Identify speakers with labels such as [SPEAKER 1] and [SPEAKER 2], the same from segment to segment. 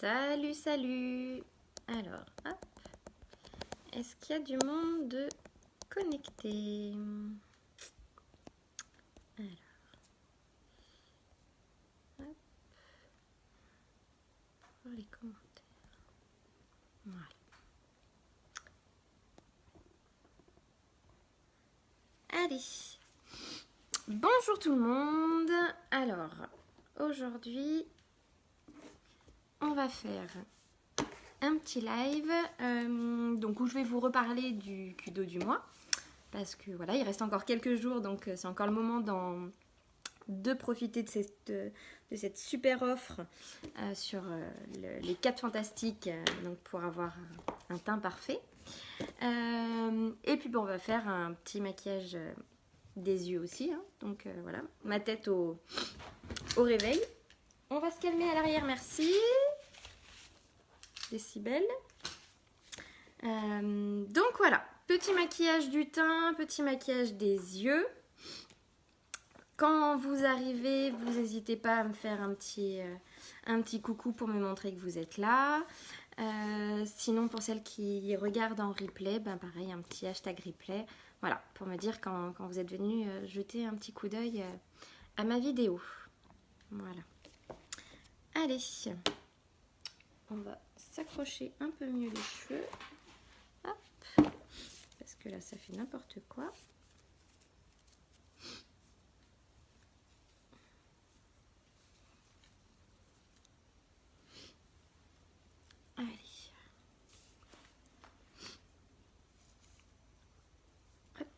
[SPEAKER 1] Salut, salut. Alors, hop. Est-ce qu'il y a du monde de connecté? Alors, hop. Voir les commentaires. Voilà. Allez. Bonjour tout le monde. Alors, aujourd'hui, on va faire un petit live donc où je vais vous reparler du Kudo du mois parce que voilà, il reste encore quelques jours, donc c'est encore le moment de profiter de cette super offre sur les 4 fantastiques donc pour avoir un teint parfait. Et puis bon, on va faire un petit maquillage des yeux aussi, hein. Donc voilà, ma tête au réveil. On va se calmer à l'arrière, merci. Décibels. Donc voilà, petit maquillage du teint, petit maquillage des yeux. Quand vous arrivez, vous n'hésitez pas à me faire un petit coucou pour me montrer que vous êtes là. Sinon, pour celles qui regardent en replay, ben pareil, un petit hashtag replay. Voilà, pour me dire quand vous êtes venu jeter un petit coup d'œil à ma vidéo. Voilà. Allez, on va s'accrocher un peu mieux les cheveux. Hop, parce que là, ça fait n'importe quoi. Allez. Hop.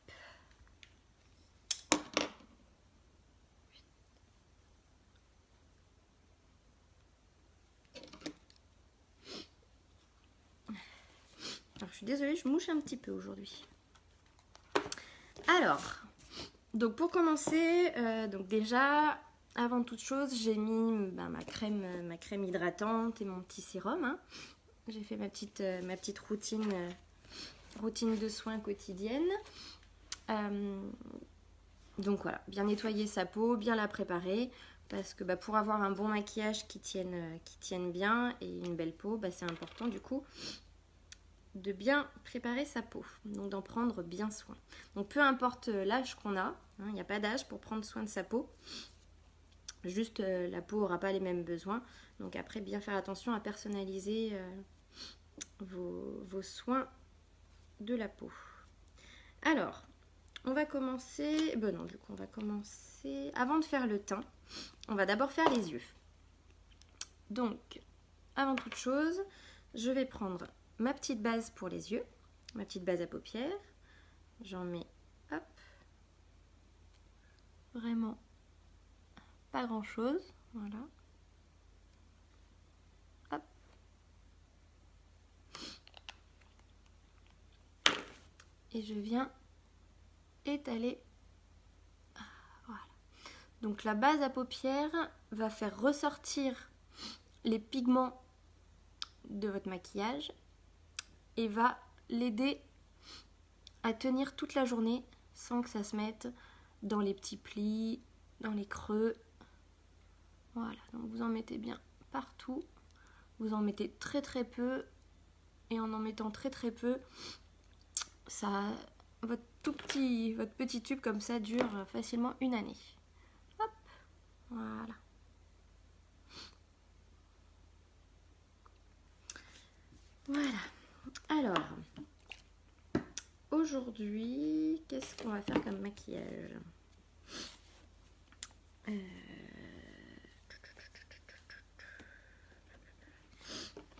[SPEAKER 1] Alors, je suis désolée, je mouche un petit peu aujourd'hui. Alors, donc pour commencer, donc déjà, avant toute chose, j'ai mis ma crème hydratante et mon petit sérum, hein. J'ai fait ma petite routine de soins quotidienne. Donc voilà, bien nettoyer sa peau, bien la préparer, parce que pour avoir un bon maquillage qui tienne bien et une belle peau, c'est important du coup de bien préparer sa peau, donc d'en prendre bien soin. Donc peu importe l'âge qu'on a, il n'y a pas d'âge pour prendre soin de sa peau, juste la peau n'aura pas les mêmes besoins. Donc après, bien faire attention à personnaliser vos soins de la peau. Alors, on va commencer, on va commencer, avant de faire le teint, on va d'abord faire les yeux. Donc, avant toute chose, je vais prendre ma petite base pour les yeux, ma petite base à paupières. J'en mets, hop, vraiment pas grand chose, voilà. Hop. Et je viens étaler, voilà. Donc la base à paupières va faire ressortir les pigments de votre maquillage et va l'aider à tenir toute la journée sans que ça se mette dans les petits plis, dans les creux. Voilà, donc vous en mettez bien partout. Vous en mettez très très peu et en mettant très très peu, votre petit tube comme ça dure facilement une année. Hop, voilà. Voilà. Alors, aujourd'hui, qu'est-ce qu'on va faire comme maquillage?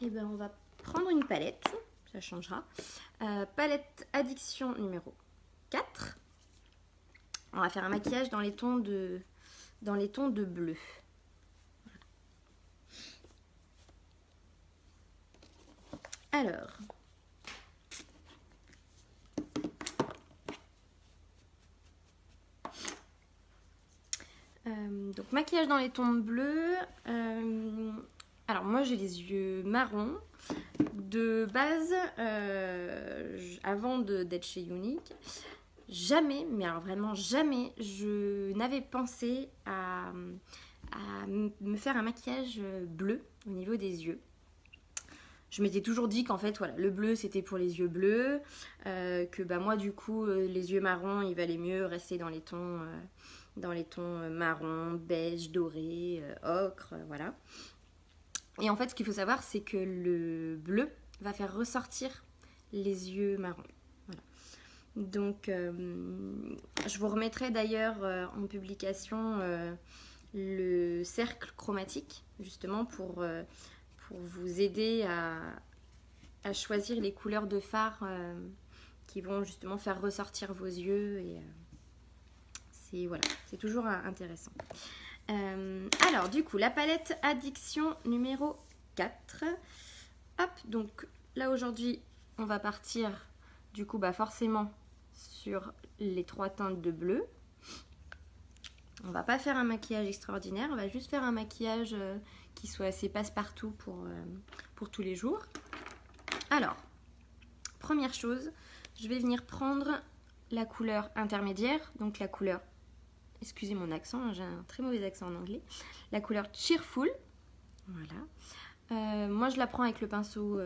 [SPEAKER 1] Et ben on va prendre une palette, ça changera. Palette Addiction numéro 4. On va faire un maquillage dans les tons de bleu. Alors, donc maquillage dans les tons bleus. Alors moi j'ai les yeux marrons. De base, avant d'être chez Younique, jamais, mais alors vraiment jamais, je n'avais pensé à me faire un maquillage bleu au niveau des yeux. je m'étais toujours dit qu'en fait, voilà, le bleu, c'était pour les yeux bleus, que bah, moi, du coup, les yeux marrons, il valait mieux rester dans les tons marron, beige, doré, ocre, voilà. Et en fait, ce qu'il faut savoir, c'est que le bleu va faire ressortir les yeux marrons. Voilà. Donc, je vous remettrai d'ailleurs en publication le cercle chromatique, justement pour vous aider à choisir les couleurs de fard qui vont justement faire ressortir vos yeux. Et c'est toujours intéressant. Alors, du coup, la palette Addiction numéro 4. Hop, donc là aujourd'hui, on va partir du coup, bah forcément sur les 3 teintes de bleu. On va pas faire un maquillage extraordinaire, on va juste faire un maquillage qui soit assez passe-partout pour tous les jours. Alors, première chose, je vais venir prendre la couleur intermédiaire, donc la couleur, excusez mon accent, j'ai un très mauvais accent en anglais, la couleur Cheerful. Voilà. Moi, je la prends avec le pinceau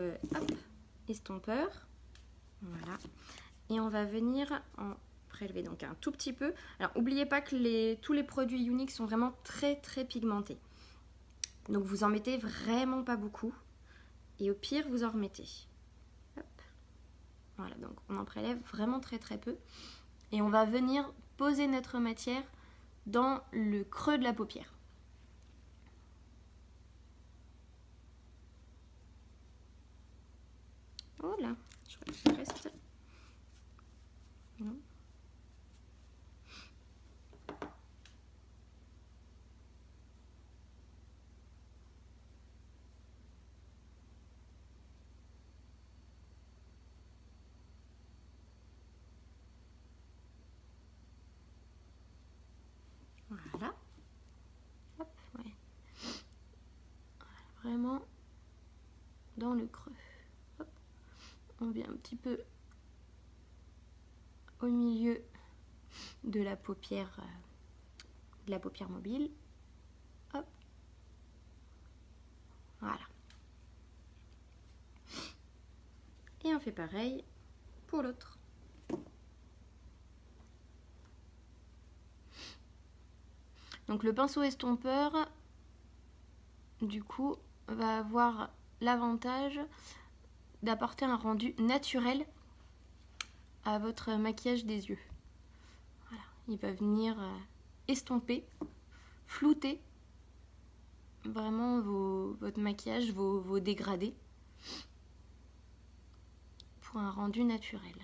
[SPEAKER 1] estompeur. Voilà. Et on va venir en prélever donc un tout petit peu. Alors, n'oubliez pas que tous les produits Younique sont vraiment très très pigmentés. Donc, vous en mettez vraiment pas beaucoup. Et au pire, vous en remettez. Hop. Voilà, donc on en prélève vraiment très très peu. Et on va venir poser notre matière dans le creux de la paupière. Oh là, je crois qu'il reste. Non. Voilà. Hop, ouais. Vraiment dans le creux. Hop. On vient un petit peu au milieu de la paupière mobile. Hop. Voilà. Et on fait pareil pour l'autre. Donc le pinceau estompeur, du coup, va avoir l'avantage d'apporter un rendu naturel à votre maquillage des yeux. Voilà. Il va venir estomper, flouter vraiment votre maquillage, vos dégradés pour un rendu naturel.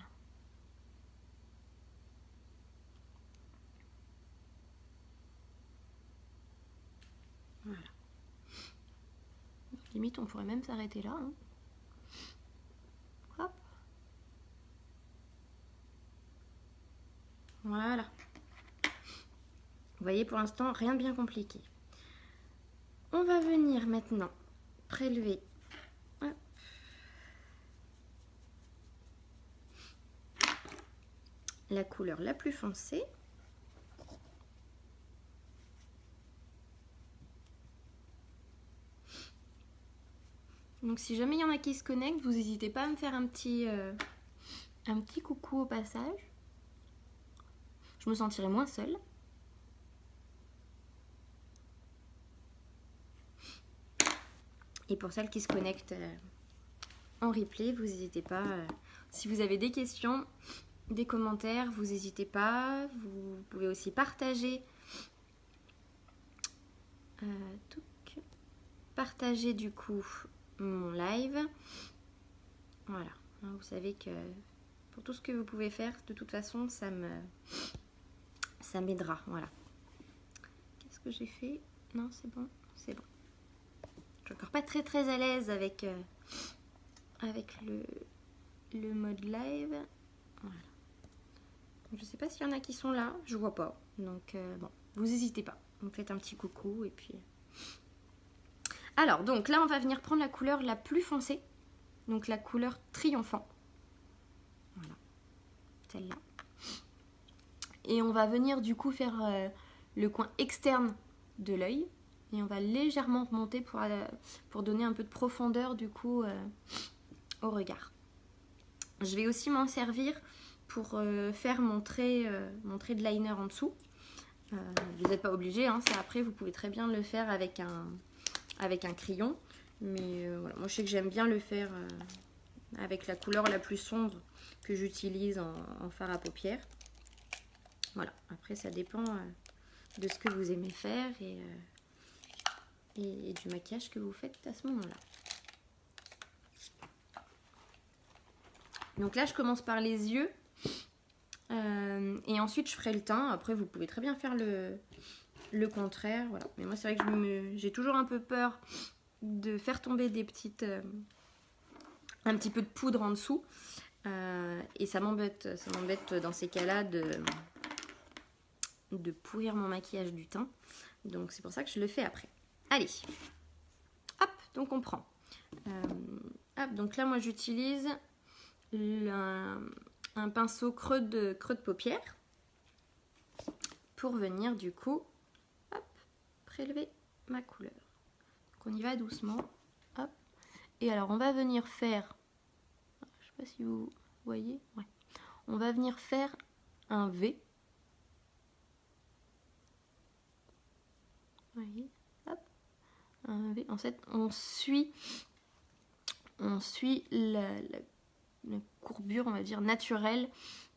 [SPEAKER 1] Voilà. Limite, on pourrait même s'arrêter là. Hein. Hop. Voilà. Vous voyez, pour l'instant, rien de bien compliqué. On va venir maintenant prélever la couleur la plus foncée. Donc si jamais il y en a qui se connectent, vous n'hésitez pas à me faire un petit coucou au passage. Je me sentirai moins seule. Et pour celles qui se connectent en replay, vous n'hésitez pas. Si vous avez des questions, des commentaires, vous n'hésitez pas. Vous pouvez aussi partager. Partager du coup mon live. Voilà. Vous savez que pour tout ce que vous pouvez faire, de toute façon, ça m'aidera. Voilà. Qu'est-ce que j'ai fait? Non, c'est bon. C'est bon. Je suis encore pas très très à l'aise avec le mode live. Voilà. Je sais pas s'il y en a qui sont là. Je vois pas. Donc bon, vous n'hésitez pas. Vous me faites un petit coucou et puis... Alors, donc là, on va venir prendre la couleur la plus foncée. Donc la couleur Triomphant. Voilà. Celle-là. Et on va venir du coup faire le coin externe de l'œil. et on va légèrement remonter pour donner un peu de profondeur du coup au regard. Je vais aussi m'en servir pour faire mon trait de liner en dessous. Vous n'êtes pas obligé, hein, ça après vous pouvez très bien le faire avec un crayon. Mais voilà, moi je sais que j'aime bien le faire avec la couleur la plus sombre que j'utilise en fard à paupières. Voilà, après ça dépend de ce que vous aimez faire et du maquillage que vous faites à ce moment-là. Donc là je commence par les yeux et ensuite je ferai le teint. Après vous pouvez très bien faire le contraire. Voilà. Mais moi c'est vrai que j'ai toujours un peu peur de faire tomber un petit peu de poudre en dessous. Et ça m'embête dans ces cas-là de pourrir mon maquillage du teint. Donc c'est pour ça que je le fais après. Allez, hop, donc on prend. Hop, donc là moi j'utilise un pinceau creux de paupière pour venir du coup hop, prélever ma couleur. Donc on y va doucement. Hop. Et alors on va venir faire, je sais pas si vous voyez, ouais. On va venir faire un V. Vous voyez, hop, un V. En fait, on suit la courbure, on va dire, naturelle,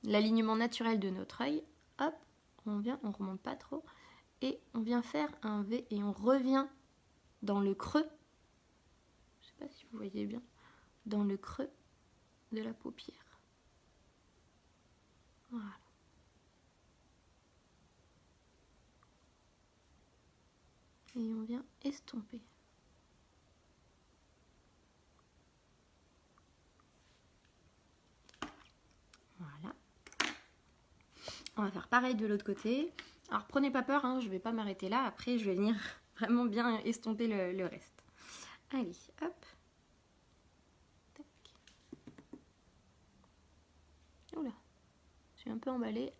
[SPEAKER 1] l'alignement naturel de notre œil. Hop, on remonte pas trop. Et on vient faire un V et on revient dans le creux. Je sais pas si vous voyez bien. Dans le creux de la paupière. Voilà. Et on vient estomper. Voilà. On va faire pareil de l'autre côté. Alors prenez pas peur, hein, je vais pas m'arrêter là. Après, je vais venir vraiment bien estomper le reste. Allez, hop. Tac. Oula, je suis un peu emballée.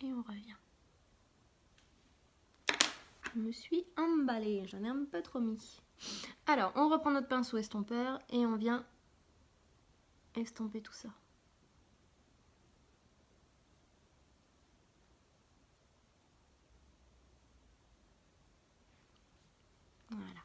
[SPEAKER 1] Et on revient. Je me suis emballée, j'en ai un peu trop mis. Alors, on reprend notre pinceau estompeur et on vient estomper tout ça. Voilà.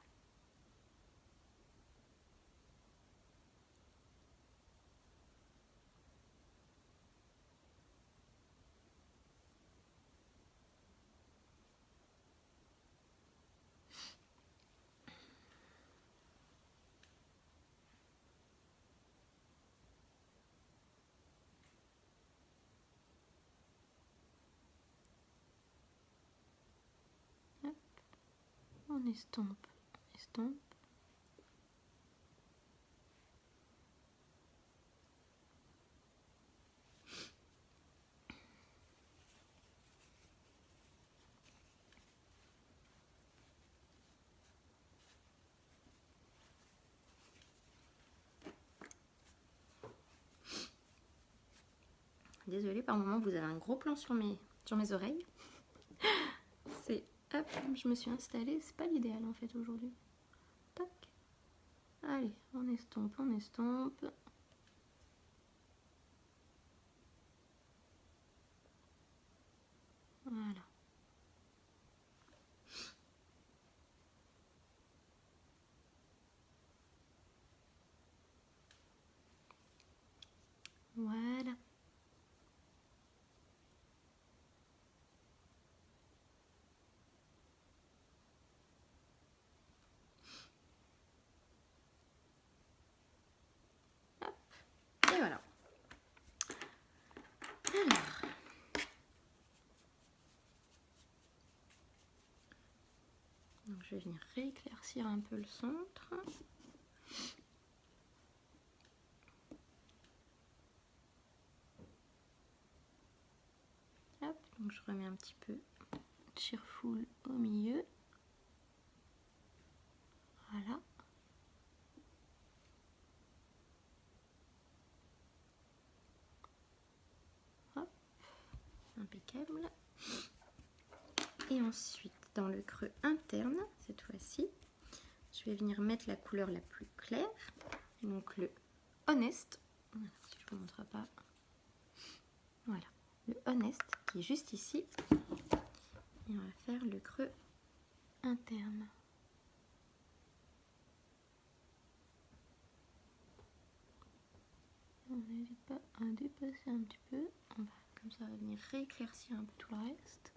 [SPEAKER 1] Hop. On estompe, on estompe. Désolée, par moment vous avez un gros plan sur mes oreilles. C'est hop, je me suis installée, c'est pas l'idéal en fait aujourd'hui. Tac. Allez, on estompe, on estompe. Voilà. Voilà. Hop. Et voilà. Alors. Donc, je vais venir rééclaircir un peu le centre. Donc je remets un petit peu de Cheerful au milieu. Voilà. Hop. Impeccable. Et ensuite, dans le creux interne, cette fois-ci, je vais venir mettre la couleur la plus claire. Donc le Honest. Voilà, si je ne vous montre pas. Voilà, le Honest qui est juste ici. Et on va faire le creux interne. On n'hésite pas à dépasser un petit peu. On va, comme ça, va venir rééclaircir un peu tout le reste.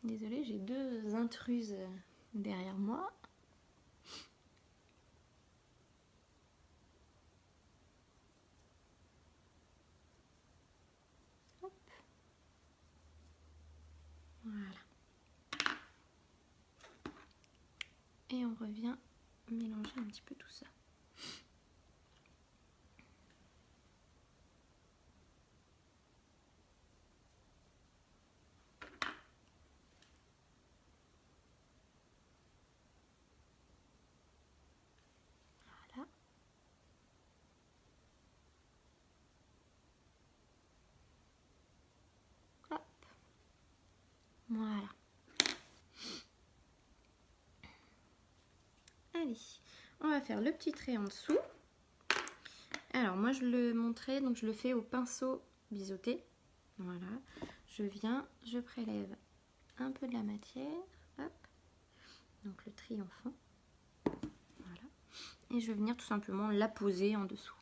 [SPEAKER 1] Désolée, j'ai deux intruses derrière moi. Hop. Voilà. Et on revient mélanger un petit peu tout ça. Voilà. Hop. Voilà. Allez, on va faire le petit trait en dessous. Alors moi je le montrais, donc je le fais au pinceau biseauté. Voilà, je viens, je prélève un peu de la matière, hop, donc le tri en fond, voilà, et je vais venir tout simplement la poser en dessous.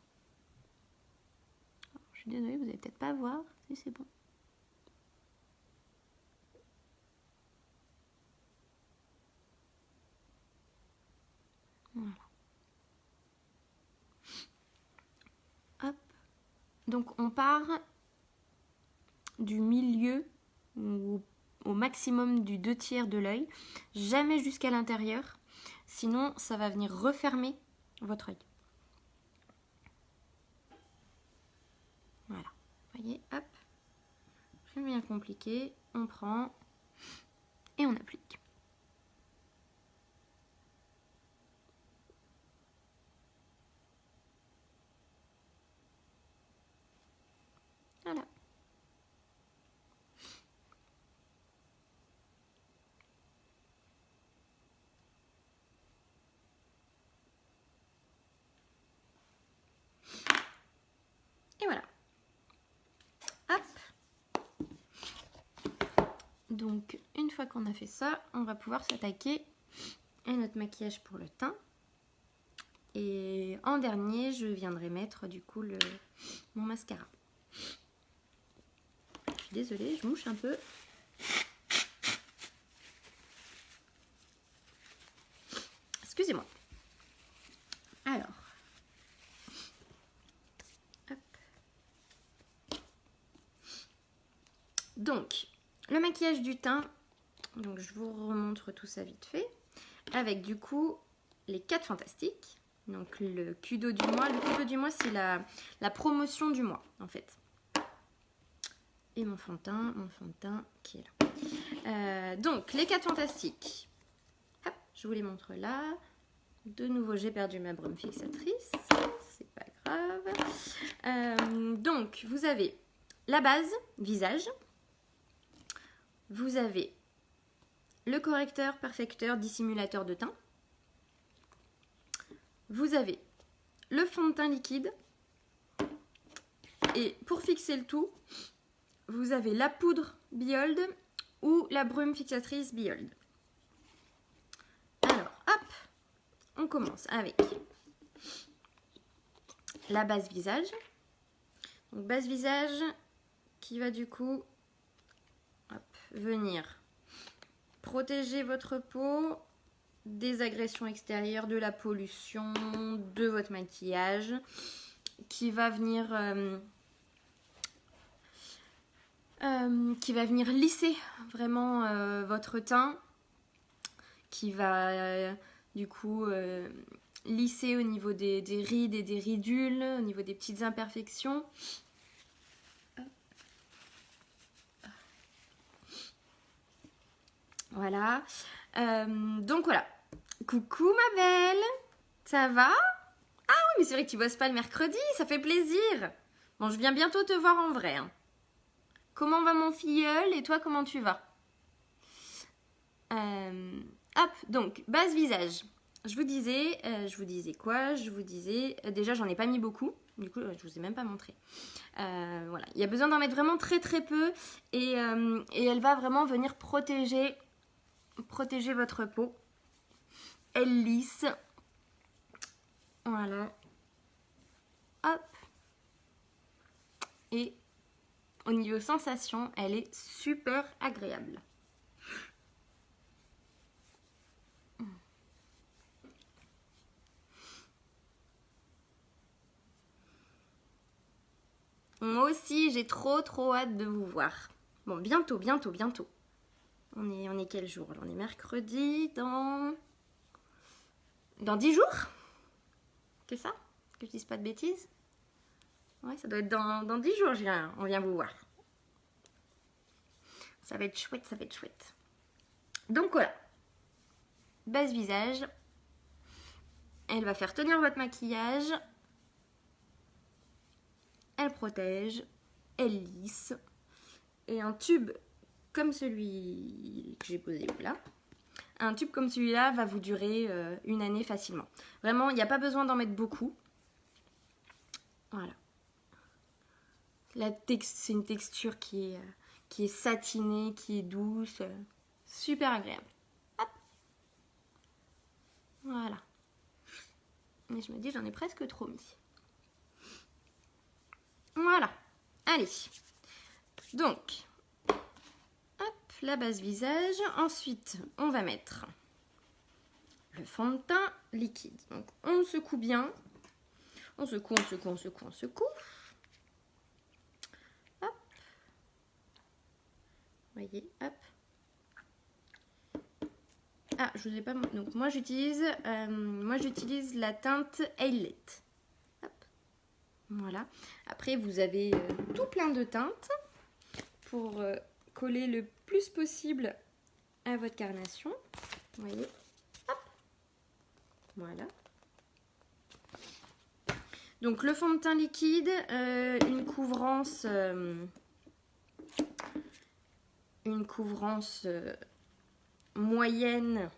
[SPEAKER 1] Alors, je suis désolée, vous n'allez peut-être pas voir, si c'est bon. Voilà. Hop. Donc on part du milieu ou au maximum du 2/3 de l'œil, jamais jusqu'à l'intérieur, sinon ça va venir refermer votre œil. Voilà, vous voyez, hop, rien bien compliqué, on prend et on applique. Voilà. Et voilà. Hop. Donc, une fois qu'on a fait ça, on va pouvoir s'attaquer à notre maquillage pour le teint. Et en dernier, je viendrai mettre du coup mon mascara. Je suis désolée, je mouche un peu. Excusez-moi. Alors. Hop. Donc, le maquillage du teint. Donc, je vous remontre tout ça vite fait. Avec du coup les 4 fantastiques. Donc, le Kudo du mois. Le Kudo du mois, c'est la promotion du mois, en fait. Et mon fond de teint qui est là. Donc, les 4 fantastiques. Hop, je vous les montre là. De nouveau, j'ai perdu ma brume fixatrice. C'est pas grave. Donc, vous avez la base, visage. Vous avez le correcteur, perfecteur, dissimulateur de teint. Vous avez le fond de teint liquide. Et pour fixer le tout, vous avez la poudre Behold ou la brume fixatrice Behold. Alors, hop, on commence avec la base visage. Donc, base visage qui va du coup venir protéger votre peau des agressions extérieures, de la pollution, de votre maquillage, qui va venir lisser vraiment votre teint, qui va du coup lisser au niveau des rides et des ridules, au niveau des petites imperfections. Voilà. Donc voilà. Coucou ma belle. Ça va? Ah oui, mais c'est vrai que tu bosses pas le mercredi, ça fait plaisir. Bon, je viens bientôt te voir en vrai. Hein. Comment va mon filleul et toi, comment tu vas? Hop, donc, base visage. Je vous disais quoi? Je vous disais, déjà j'en ai pas mis beaucoup, du coup je vous ai même pas montré. Voilà, il y a besoin d'en mettre vraiment très très peu et elle va vraiment venir protéger votre peau. Elle lisse. Voilà. Hop. Et au niveau sensation, elle est super agréable. Moi aussi, j'ai trop hâte de vous voir. Bon, bientôt. On est quel jour? On est mercredi dans 10 jours? C'est ça? Que je dise pas de bêtises? Ouais, ça doit être dans 10 jours, on vient vous voir. Ça va être chouette, Donc voilà. Base visage. Elle va faire tenir votre maquillage. Elle protège. Elle lisse. Et un tube comme celui que j'ai posé là. Un tube comme celui-là va vous durer une année facilement. Vraiment, il n'y a pas besoin d'en mettre beaucoup. Voilà. C'est une texture qui est satinée, qui est douce. Super agréable. Hop. Voilà. Mais je me dis, j'en ai presque trop mis. Voilà. Allez. Donc, hop, la base visage. Ensuite, on va mettre le fond de teint liquide. Donc, on secoue bien. On secoue. Hop. Voyez, hop. Ah, je vous ai pas... Donc, moi, j'utilise la teinte Eyelet. Hop. Voilà. Après, vous avez tout plein de teintes pour coller le plus possible à votre carnation. Vous voyez. Hop. Voilà. Donc, le fond de teint liquide, une couvrance moyenne.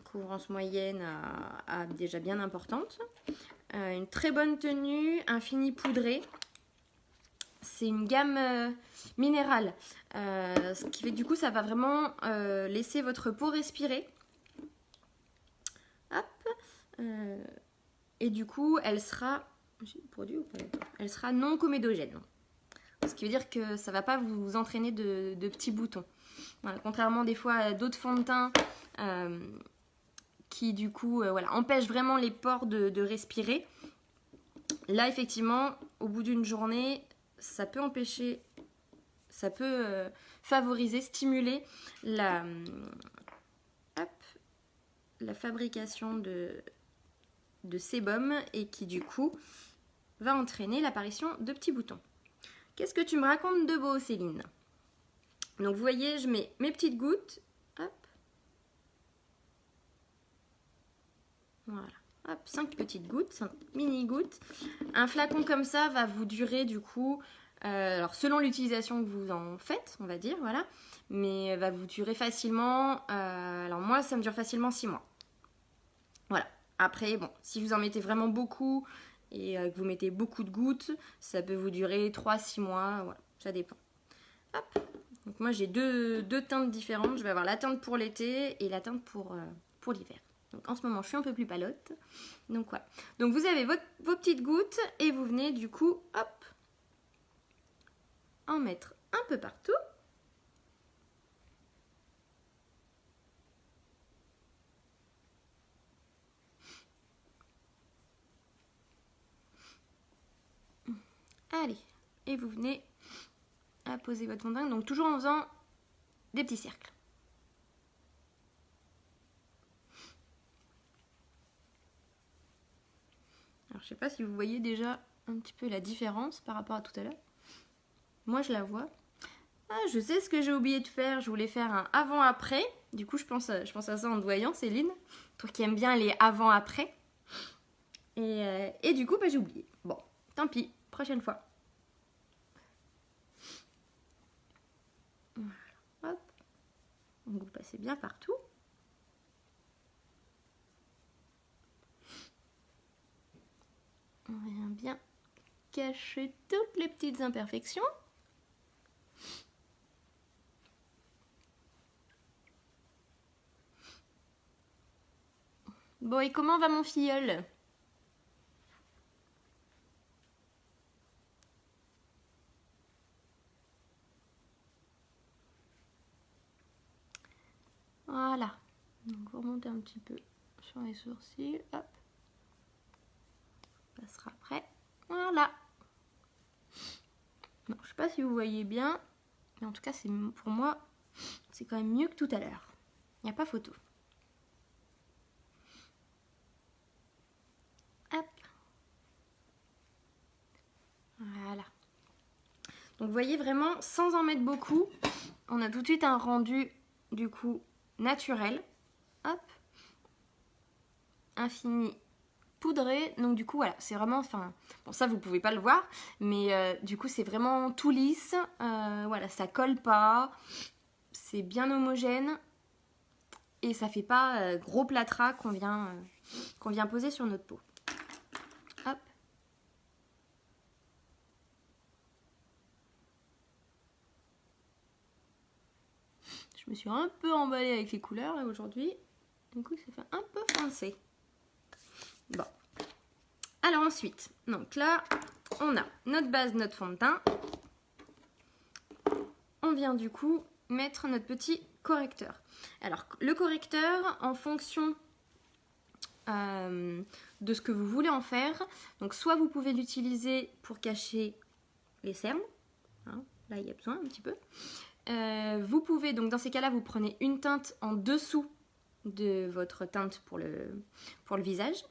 [SPEAKER 1] Couvrance moyenne à déjà bien importante. Une très bonne tenue, un fini poudré. C'est une gamme minérale. Ce qui fait que du coup, ça va vraiment laisser votre peau respirer. Hop. Et du coup, elle sera... J'ai le produit ou pas? Elle sera non comédogène. Ce qui veut dire que ça ne va pas vous entraîner de petits boutons. Voilà, contrairement des fois à d'autres fonds de teint qui du coup voilà, empêchent vraiment les pores de respirer. Là, effectivement, au bout d'une journée, ça peut empêcher, ça peut favoriser, stimuler la fabrication de sébum et qui du coup va entraîner l'apparition de petits boutons. Qu'est-ce que tu me racontes de beau, Céline? Donc vous voyez, je mets mes petites gouttes. Hop. Voilà. Hop, 5 petites gouttes, 5 mini gouttes. Un flacon comme ça va vous durer du coup, alors selon l'utilisation que vous en faites, on va dire, voilà, mais va vous durer facilement, alors moi ça me dure facilement 6 mois. Voilà. Après, bon, si vous en mettez vraiment beaucoup et que vous mettez beaucoup de gouttes, ça peut vous durer 3-6 mois, voilà, ça dépend. Hop. Donc moi j'ai deux teintes différentes, je vais avoir la teinte pour l'été et la teinte pour l'hiver. Donc en ce moment je suis un peu plus palote. Donc voilà. Donc vous avez vos petites gouttes et vous venez du coup, hop, en mettre un peu partout. Allez, et vous venez à poser votre fond de teint. Donc toujours en faisant des petits cercles. Alors, je sais pas si vous voyez déjà un petit peu la différence par rapport à tout à l'heure. Moi, je la vois. Ah, je sais ce que j'ai oublié de faire. Je voulais faire un avant-après. Du coup, je pense à ça en te voyant, Céline. Toi qui aimes bien les avant-après. Et du coup, bah, j'ai oublié. Bon, tant pis. Prochaine fois. Voilà. Hop. Donc, vous passez bien partout. On vient bien cacher toutes les petites imperfections. Bon, et comment va mon filleul? Voilà. Donc, vous remontez un petit peu sur les sourcils. Hop. On passera après. Voilà. Bon, je sais pas si vous voyez bien. Mais en tout cas, pour moi, c'est quand même mieux que tout à l'heure. Il n'y a pas photo. Hop. Voilà. Donc vous voyez vraiment, sans en mettre beaucoup, on a tout de suite un rendu du coup naturel. Hop. Infini poudré. Donc du coup voilà, c'est vraiment, enfin, bon ça vous pouvez pas le voir, mais du coup c'est vraiment tout lisse. Voilà, ça colle pas, c'est bien homogène et ça fait pas gros plâtras qu'on vient poser sur notre peau. Hop. Je me suis un peu emballée avec les couleurs là aujourd'hui. Du coup, ça fait un peu foncé. Bon. Alors ensuite, donc là, on a notre base, notre fond de teint. On vient du coup mettre notre petit correcteur. Alors, le correcteur, en fonction de ce que vous voulez en faire, donc soit vous pouvez l'utiliser pour cacher les cernes. Hein, là, il y a besoin un petit peu. Vous pouvez, donc dans ces cas-là, vous prenez une teinte en dessous de votre teinte pour le visage.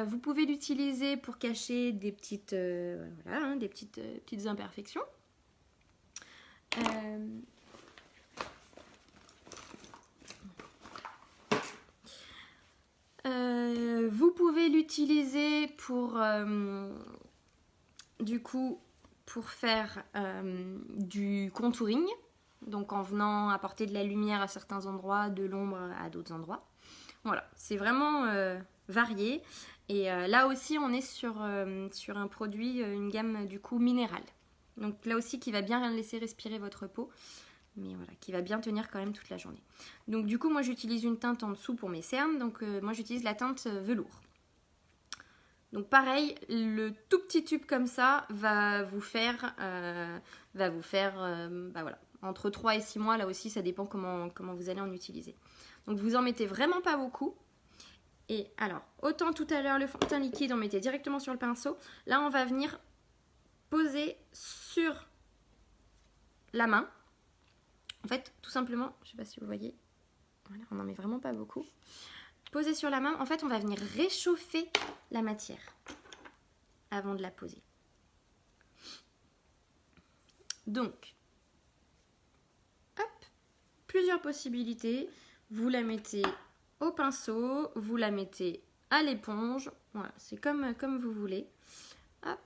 [SPEAKER 1] Vous pouvez l'utiliser pour cacher des petites, voilà, hein, des petites imperfections. Vous pouvez l'utiliser pour, du coup, pour faire du contouring. Donc en venant apporter de la lumière à certains endroits, de l'ombre à d'autres endroits. Voilà, c'est vraiment varié. Et là aussi, on est sur un produit, une gamme du coup minérale. Donc là aussi, qui va bien laisser respirer votre peau. Mais voilà, qui va bien tenir quand même toute la journée. Donc du coup, moi j'utilise une teinte en dessous pour mes cernes. Donc moi j'utilise la teinte velours. Donc pareil, le tout petit tube comme ça va vous faire, bah voilà, entre 3 et 6 mois, là aussi ça dépend comment vous allez en utiliser. Donc vous en mettez vraiment pas beaucoup. Et alors, autant tout à l'heure le fond de teint liquide on mettait directement sur le pinceau, là on va venir poser sur la main. En fait, tout simplement, je sais pas si vous voyez, voilà, on n'en met vraiment pas beaucoup. Poser sur la main, en fait on va venir réchauffer la matière avant de la poser. Donc, hop, plusieurs possibilités. Vous la mettez au pinceau, vous la mettez à l'éponge. Voilà, c'est comme vous voulez. Hop.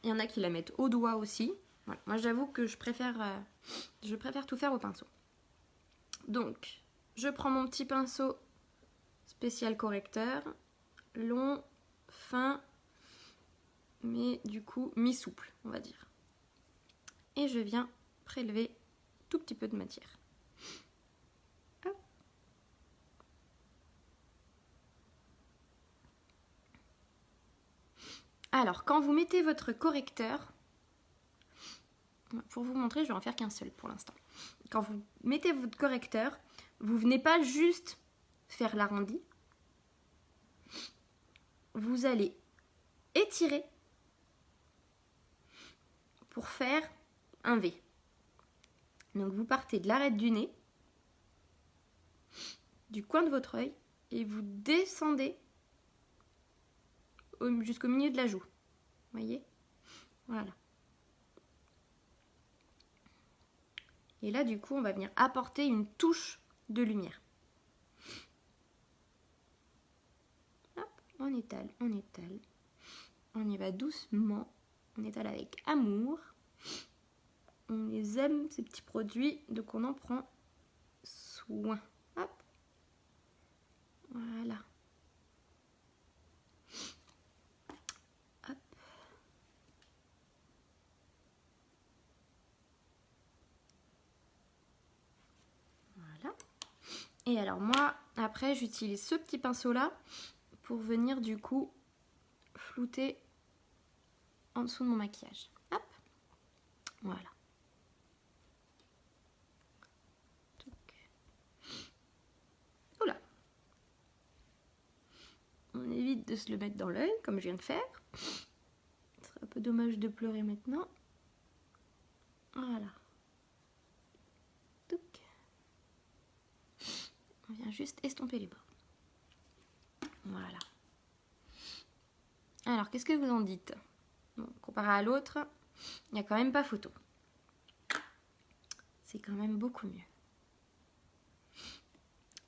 [SPEAKER 1] Il y en a qui la mettent au doigt aussi. Voilà. Moi, j'avoue que je préfère tout faire au pinceau. Donc, je prends mon petit pinceau spécial correcteur, long, fin, mais du coup mi-souple, on va dire. Et je viens prélever tout petit peu de matière. Hop. Alors, quand vous mettez votre correcteur, pour vous montrer, je vais en faire qu'un seul pour l'instant. Quand vous mettez votre correcteur, vous venez pas juste faire l'arrondi, vous allez étirer pour faire un V. Donc vous partez de l'arête du nez, du coin de votre œil, et vous descendez jusqu'au milieu de la joue. Vous voyez? Voilà. Et là, du coup, on va venir apporter une touche de lumière. Hop, on étale, on étale. On y va doucement. On étale avec amour. On les aime, ces petits produits, donc on en prend soin. Hop. Voilà. Hop. Voilà. Et alors moi, après, j'utilise ce petit pinceau-là pour venir du coup flouter en dessous de mon maquillage. Hop. Voilà. Oula. On évite de se le mettre dans l'œil, comme je viens de faire. Ce serait un peu dommage de pleurer maintenant. Voilà. Touc. On vient juste estomper les bords. Voilà. Alors, qu'est-ce que vous en dites? Bon, comparé à l'autre, il n'y a quand même pas photo. C'est quand même beaucoup mieux.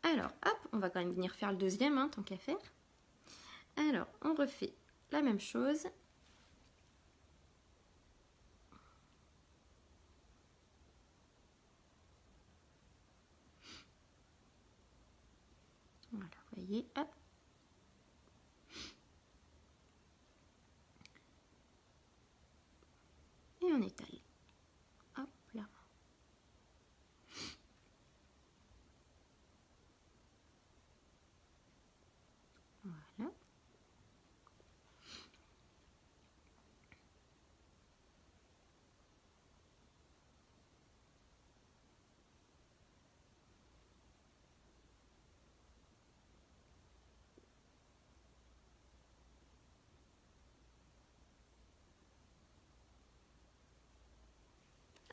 [SPEAKER 1] Alors, hop, on va quand même venir faire le deuxième, hein, tant qu'à faire. Alors, on refait la même chose. Voilà, vous voyez, hop. Et on étale. Hop là. Voilà.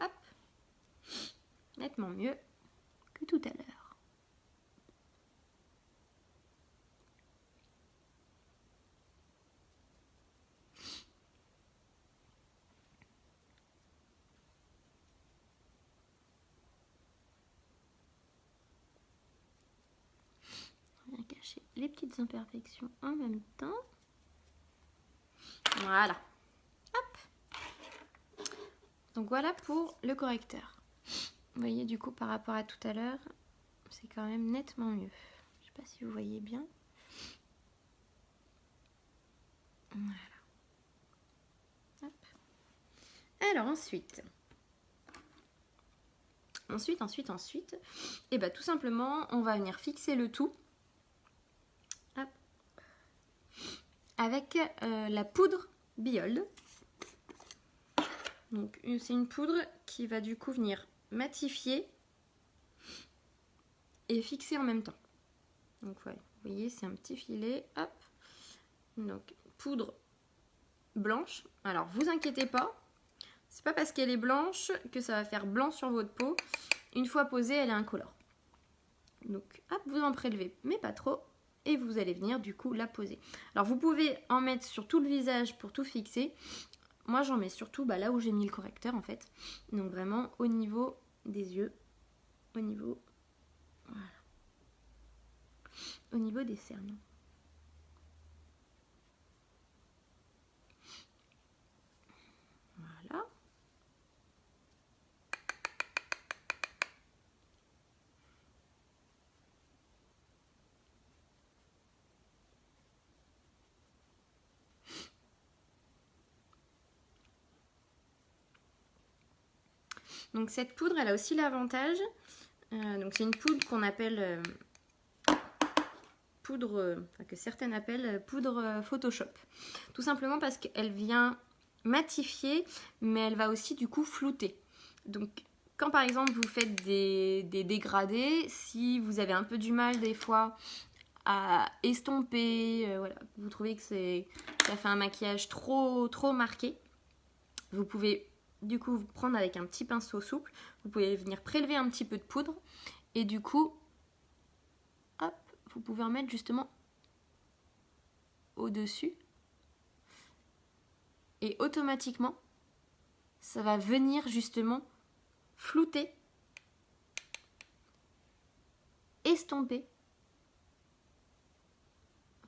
[SPEAKER 1] Hop. Nettement mieux que tout à l'heure. On vient cacher les petites imperfections en même temps. Voilà. Hop. Donc voilà pour le correcteur. Vous voyez du coup par rapport à tout à l'heure, c'est quand même nettement mieux. Je sais pas si vous voyez bien. Voilà. Hop. Alors ensuite, et bah tout simplement, on va venir fixer le tout. Hop. Avec la poudre Biold. Donc c'est une poudre qui va du coup venir matifier et fixer en même temps. Donc ouais, vous voyez, c'est un petit filet. Hop. Donc poudre blanche. Alors vous inquiétez pas, c'est pas parce qu'elle est blanche que ça va faire blanc sur votre peau. Une fois posée, elle est incolore. Donc hop, vous en prélevez, mais pas trop. Et vous allez venir du coup la poser. Alors vous pouvez en mettre sur tout le visage pour tout fixer. Moi j'en mets surtout là où j'ai mis le correcteur en fait. Donc vraiment au niveau des yeux. Au niveau... Voilà. Au niveau des cernes. Voilà. Donc cette poudre, elle a aussi l'avantage, donc c'est une poudre qu'on appelle que certaines appellent poudre Photoshop. Tout simplement parce qu'elle vient matifier, mais elle va aussi du coup flouter. Donc quand par exemple vous faites des dégradés, si vous avez un peu du mal des fois à estomper, voilà, vous trouvez que ça fait un maquillage trop marqué, vous pouvez du coup vous prendre avec un petit pinceau souple. Vous pouvez venir prélever un petit peu de poudre. Et du coup, hop, vous pouvez en mettre justement au-dessus. Et automatiquement, ça va venir justement flouter, estomper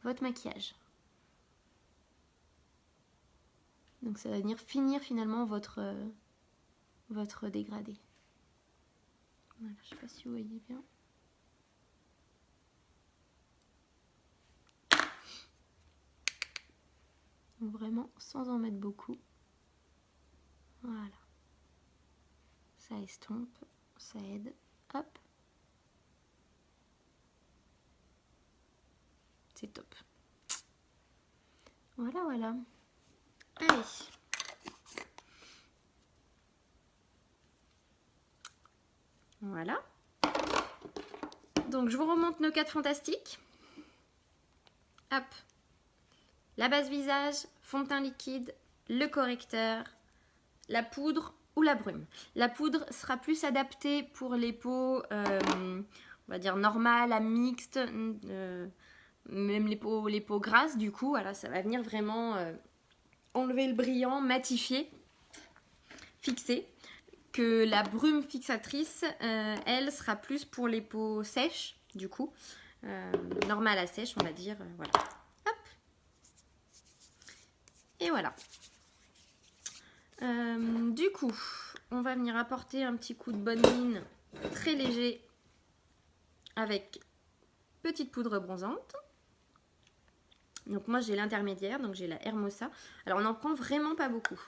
[SPEAKER 1] votre maquillage. Donc ça va venir finir finalement votre dégradé. Voilà, je ne sais pas si vous voyez bien. Donc vraiment sans en mettre beaucoup. Voilà. Ça estompe, ça aide. Hop. C'est top. Voilà, voilà. Allez. Voilà. Donc je vous remonte nos 4 fantastiques. Hop. La base visage, fond de teint liquide, le correcteur, la poudre ou la brume. La poudre sera plus adaptée pour les peaux, on va dire normales, à mixtes, même les peaux grasses. Du coup, voilà, ça va venir vraiment enlever le brillant, matifier, fixer. Que la brume fixatrice, elle, sera plus pour les peaux sèches, du coup. Normale à sèche, on va dire. Voilà. Hop. Et voilà. Du coup, on va venir apporter un petit coup de bonne mine très léger avec petite poudre bronzante. Donc moi j'ai l'intermédiaire, donc j'ai la Hermosa. Alors on n'en prend vraiment pas beaucoup.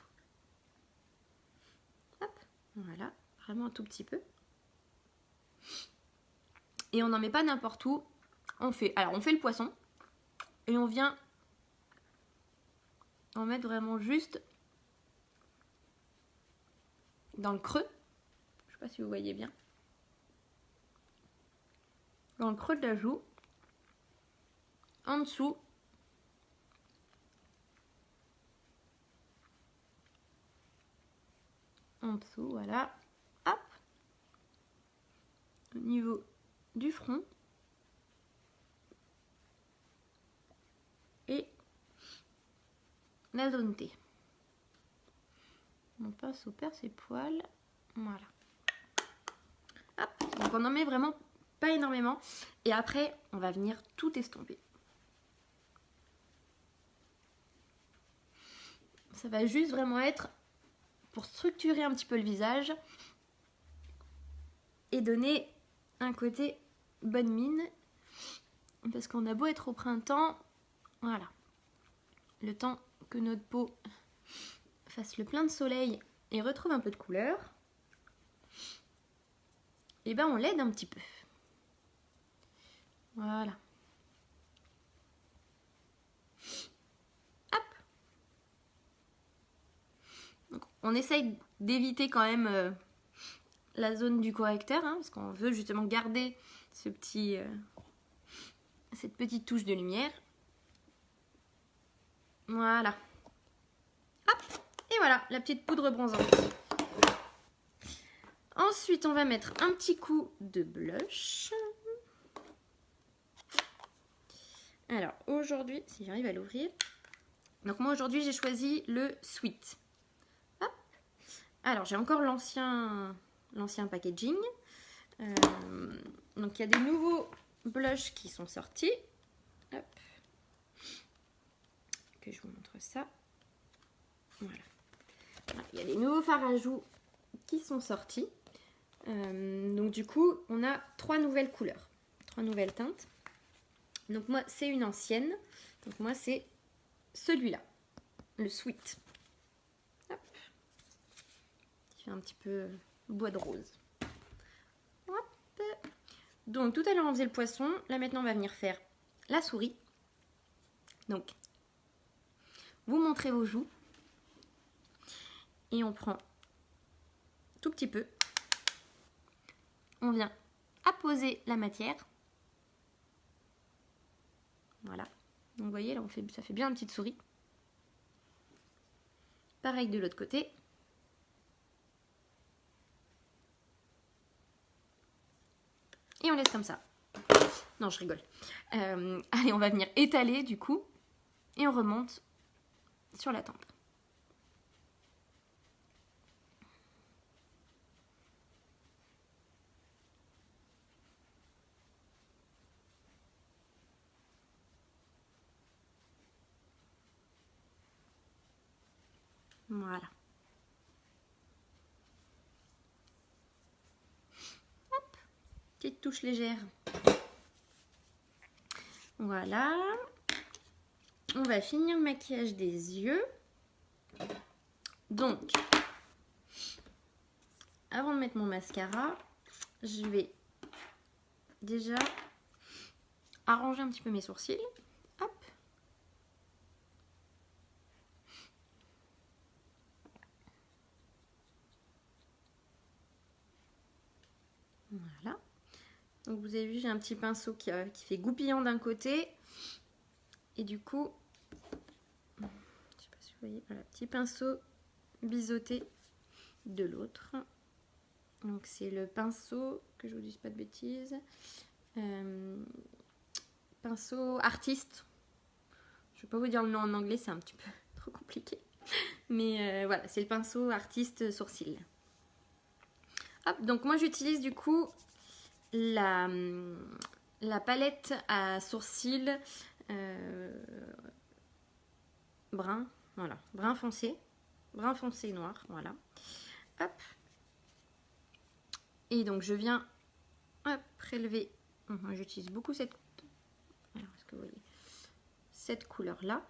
[SPEAKER 1] Hop, voilà, vraiment un tout petit peu. Et on n'en met pas n'importe où. On fait le poisson et on vient en mettre vraiment juste dans le creux. Je sais pas si vous voyez bien. Dans le creux de la joue. En dessous. En dessous, voilà. Hop. Au niveau du front. Et la zone T. On passe au perd ses poils. Voilà. Hop. Donc on en met vraiment pas énormément. Et après, on va venir tout estomper. Ça va juste vraiment être pour structurer un petit peu le visage et donner un côté bonne mine. Parce qu'on a beau être au printemps, voilà. Le temps que notre peau fasse le plein de soleil et retrouve un peu de couleur, et ben on l'aide un petit peu. Voilà. Hop. Donc, on essaye d'éviter quand même la zone du correcteur, hein, parce qu'on veut justement garder ce petit, cette petite touche de lumière. Voilà. Hop. Et voilà, la petite poudre bronzante. Ensuite, on va mettre un petit coup de blush. Alors, aujourd'hui, si j'arrive à l'ouvrir. Donc moi, aujourd'hui, j'ai choisi le Sweet. Hop. Alors, j'ai encore l'ancien packaging. Donc, il y a des nouveaux blushs qui sont sortis. Hop. Que je vous montre ça. Voilà. Il y a des nouveaux fards à joues qui sont sortis. Donc du coup, on a 3 nouvelles couleurs, 3 nouvelles teintes. Donc moi, c'est une ancienne. Donc moi, c'est celui-là, le Sweet. Hop. Qui fait un petit peu bois de rose. Hop. Donc tout à l'heure, on faisait le poisson. Là, maintenant, on va venir faire la souris. Donc, vous montrez vos joues. Et on prend tout petit peu. On vient apposer la matière. Voilà. Donc vous voyez, là, ça fait bien une petite souris. Pareil de l'autre côté. Et on laisse comme ça. Non, je rigole. Allez, on va venir étaler du coup. Et on remonte sur la tempe. Voilà. Hop, petite touche légère. Voilà. On va finir le maquillage des yeux. Donc, avant de mettre mon mascara, je vais déjà arranger un petit peu mes sourcils. Hop. Voilà. Donc vous avez vu, j'ai un petit pinceau qui fait goupillant d'un côté. Et du coup, je ne sais pas si vous voyez, voilà, petit pinceau biseauté de l'autre. Donc c'est le pinceau, que je vous dise pas de bêtises, pinceau artiste. Je ne vais pas vous dire le nom en anglais, c'est un petit peu trop compliqué. Mais voilà, c'est le pinceau artiste sourcil. Hop, donc moi j'utilise du coup la palette à sourcils brun, voilà, brun foncé noir, voilà. Hop. Et donc je viens prélever, j'utilise beaucoup cette, alors est-ce que vous voyez, cette couleur là.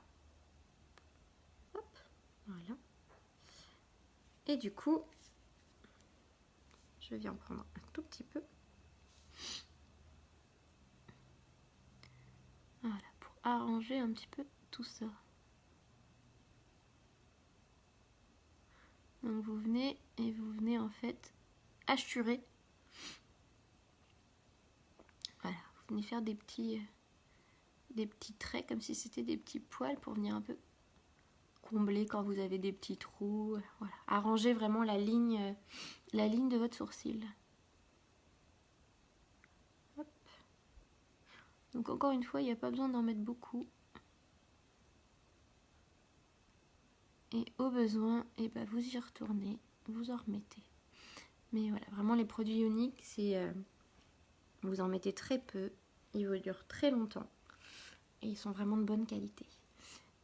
[SPEAKER 1] Hop, voilà. Et du coup, je viens prendre un tout petit peu. Voilà, pour arranger un petit peu tout ça. Donc vous venez et vous venez en fait hachurer. Voilà, vous venez faire des petits traits comme si c'était des petits poils pour venir un peu combler quand vous avez des petits trous. Voilà, arranger vraiment la ligne de votre sourcil. Hop. Donc encore une fois, il n'y a pas besoin d'en mettre beaucoup. Et au besoin, et ben vous y retournez, vous en remettez. Mais voilà, vraiment les produits uniques, c'est vous en mettez très peu, ils vous durent très longtemps et ils sont vraiment de bonne qualité.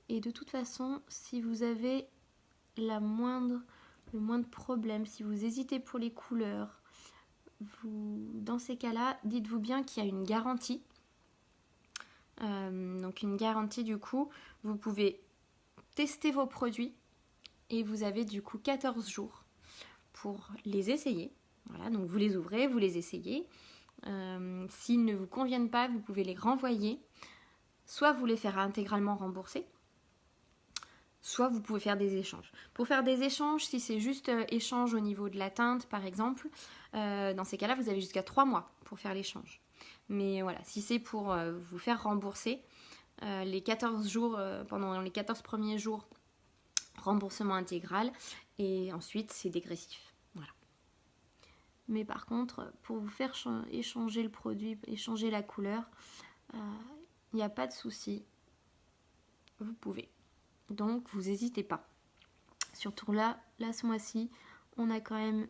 [SPEAKER 1] Et de toute façon, si vous avez le moindre problème, si vous hésitez pour les couleurs, dans ces cas-là, dites-vous bien qu'il y a une garantie. Donc une garantie du coup, vous pouvez tester vos produits et vous avez du coup 14 jours pour les essayer. Voilà, donc vous les ouvrez, vous les essayez. S'ils ne vous conviennent pas, vous pouvez les renvoyer. Soit vous les faire intégralement rembourser, soit vous pouvez faire des échanges. Pour faire des échanges, si c'est juste échange au niveau de la teinte par exemple, dans ces cas-là, vous avez jusqu'à 3 mois pour faire l'échange. Mais voilà, si c'est pour vous faire rembourser, les 14 jours, pendant les 14 premiers jours, remboursement intégral, et ensuite c'est dégressif. Voilà. Mais par contre, pour vous faire échanger le produit, échanger la couleur, il n'y a pas de souci. Vous pouvez. Donc, vous n'hésitez pas. Surtout là, ce mois-ci, on a quand même